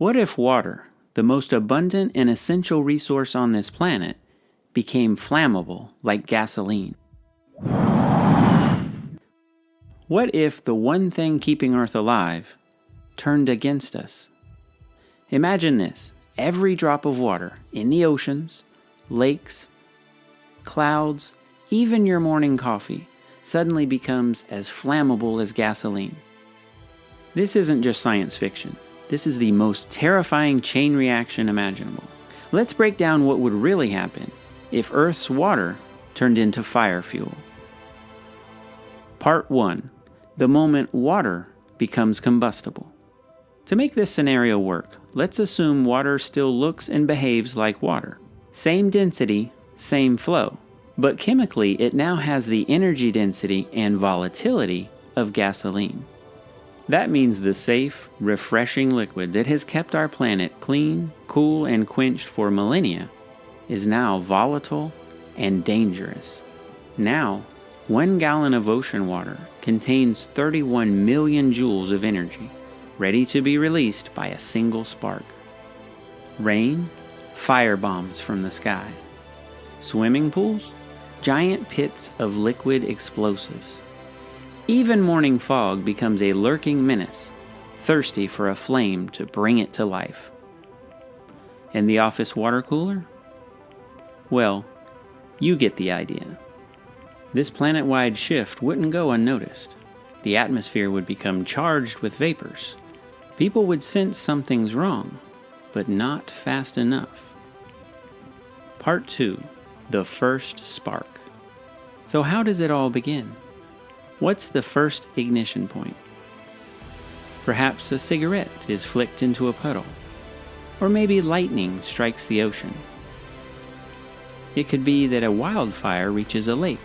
What if water, the most abundant and essential resource on this planet, became flammable like gasoline? What if the one thing keeping Earth alive turned against us? Imagine this: every drop of water in the oceans, lakes, clouds, even your morning coffee, suddenly becomes as flammable as gasoline. This isn't just science fiction. This is the most terrifying chain reaction imaginable. Let's break down what would really happen if Earth's water turned into fire fuel. Part 1. The moment water becomes combustible. To make this scenario work, let's assume water still looks and behaves like water. Same density, same flow. But chemically, it now has the energy density and volatility of gasoline. That means the safe, refreshing liquid that has kept our planet clean, cool, and quenched for millennia is now volatile and dangerous. Now, 1 gallon of ocean water contains 31 million joules of energy, ready to be released by a single spark. Rain, fire bombs from the sky. Swimming pools, giant pits of liquid explosives. Even morning fog becomes a lurking menace, thirsty for a flame to bring it to life. And the office water cooler? Well, you get the idea. This planet-wide shift wouldn't go unnoticed. The atmosphere would become charged with vapors. People would sense something's wrong, but not fast enough. Part 2. The first spark. So how does it all begin? What's the first ignition point? Perhaps a cigarette is flicked into a puddle, or maybe lightning strikes the ocean. It could be that a wildfire reaches a lake,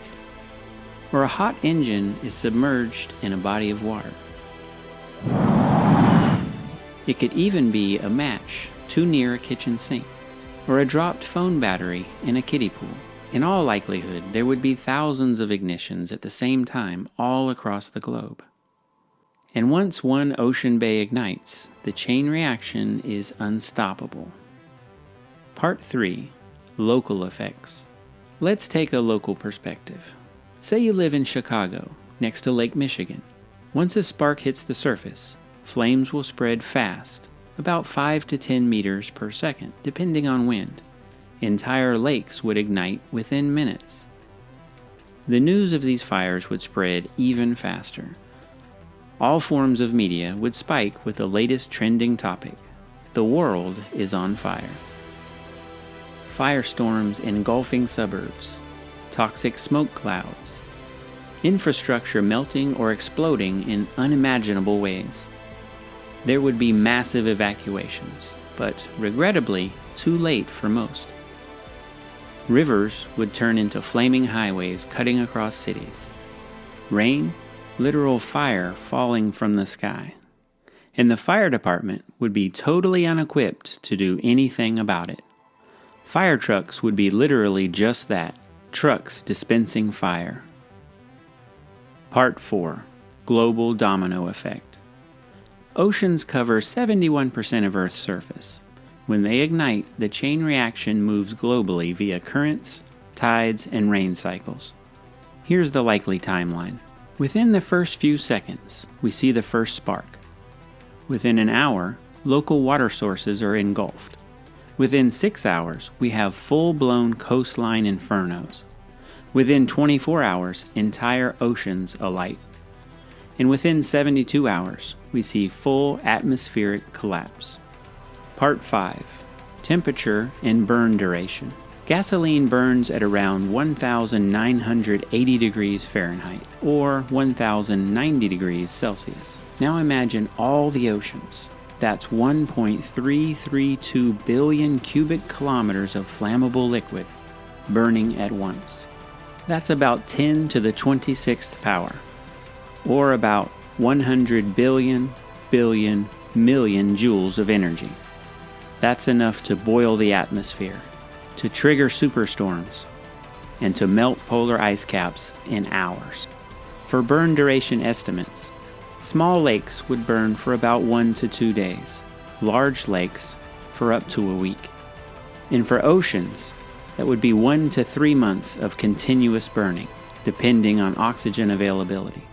or a hot engine is submerged in a body of water. It could even be a match too near a kitchen sink, or a dropped phone battery in a kiddie pool. In all likelihood, there would be thousands of ignitions at the same time all across the globe. And once one ocean bay ignites, the chain reaction is unstoppable. Part 3. Local effects. Let's take a local perspective. Say you live in Chicago, next to Lake Michigan. Once a spark hits the surface, flames will spread fast, about 5 to 10 meters per second, depending on wind. Entire lakes would ignite within minutes. The news of these fires would spread even faster. All forms of media would spike with the latest trending topic: the world is on fire. Firestorms engulfing suburbs, toxic smoke clouds, infrastructure melting or exploding in unimaginable ways. There would be massive evacuations, but regrettably too late for most. Rivers would turn into flaming highways cutting across cities. Rain, literal fire falling from the sky. And the fire department would be totally unequipped to do anything about it. Fire trucks would be literally just that, trucks dispensing fire. Part 4. Global domino effect. Oceans cover 71% of Earth's surface. When they ignite, the chain reaction moves globally via currents, tides, and rain cycles. Here's the likely timeline. Within the first few seconds, we see the first spark. Within an hour, local water sources are engulfed. Within 6 hours, we have full-blown coastline infernos. Within 24 hours, entire oceans alight. And within 72 hours, we see full atmospheric collapse. Part 5. Temperature and burn duration. Gasoline burns at around 1,980 degrees Fahrenheit, or 1,090 degrees Celsius. Now imagine all the oceans. That's 1.332 billion cubic kilometers of flammable liquid burning at once. That's about 10 to the 26th power, or about 100 billion million joules of energy. That's enough to boil the atmosphere, to trigger superstorms, and to melt polar ice caps in hours. For burn duration estimates, small lakes would burn for about 1 to 2 days. large lakes for up to a week. And for oceans, that would be 1 to 3 months of continuous burning, depending on oxygen availability.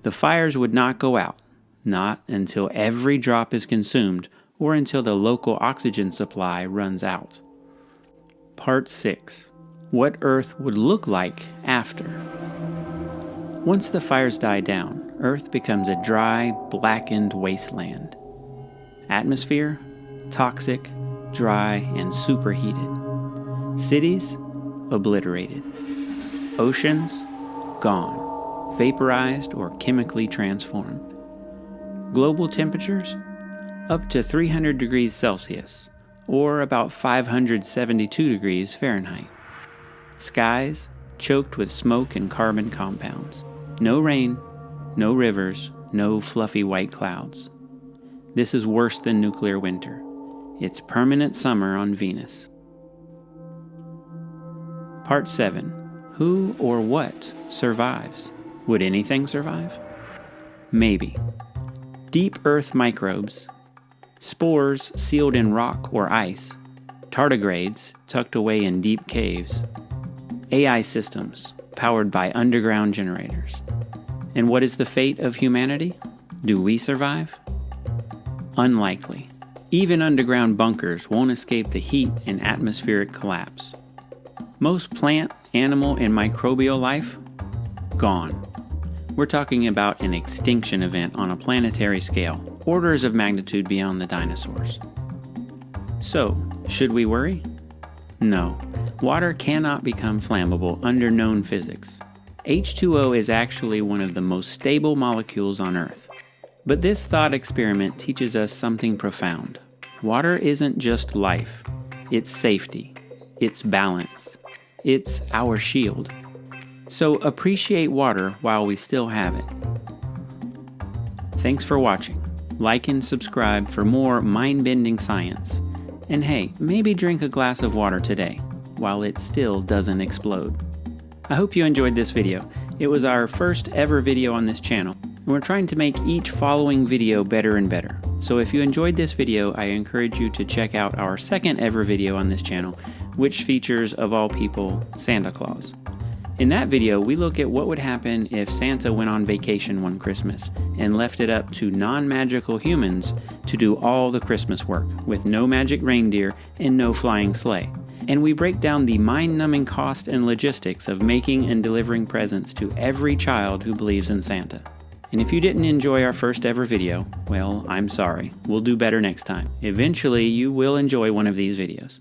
The fires would not go out, not until every drop is consumed or until the local oxygen supply runs out. Part 6. What Earth would look like after. Once the fires die down, Earth becomes a dry, blackened wasteland. Atmosphere? Toxic, dry, and superheated. Cities? Obliterated. Oceans? Gone, vaporized or chemically transformed. Global temperatures? Up to 300 degrees Celsius, or about 572 degrees Fahrenheit. Skies choked with smoke and carbon compounds. No rain, no rivers, no fluffy white clouds. This is worse than nuclear winter. It's permanent summer on Venus. Part 7. Who or what survives? Would anything survive? Maybe. Deep Earth microbes, spores sealed in rock or ice, tardigrades tucked away in deep caves, AI systems powered by underground generators. And what is the fate of humanity? Do we survive? Unlikely. Even underground bunkers won't escape the heat and atmospheric collapse. Most plant, animal, and microbial life? Gone. We're talking about an extinction event on a planetary scale, orders of magnitude beyond the dinosaurs. So, should we worry? No. Water cannot become flammable under known physics. H2O is actually one of the most stable molecules on Earth. But this thought experiment teaches us something profound. Water isn't just life. It's safety. It's balance. It's our shield. So appreciate water while we still have it. Thanks for watching. Like and subscribe for more mind-bending science. And hey, maybe drink a glass of water today, while it still doesn't explode. I hope you enjoyed this video. It was our first ever video on this channel, and we're trying to make each following video better and better. So if you enjoyed this video, I encourage you to check out our second ever video on this channel, which features, of all people, Santa Claus. In that video, we look at what would happen if Santa went on vacation one Christmas and left it up to non-magical humans to do all the Christmas work, with no magic reindeer and no flying sleigh. And we break down the mind-numbing cost and logistics of making and delivering presents to every child who believes in Santa. And if you didn't enjoy our first ever video, well, I'm sorry. We'll do better next time. Eventually, you will enjoy one of these videos.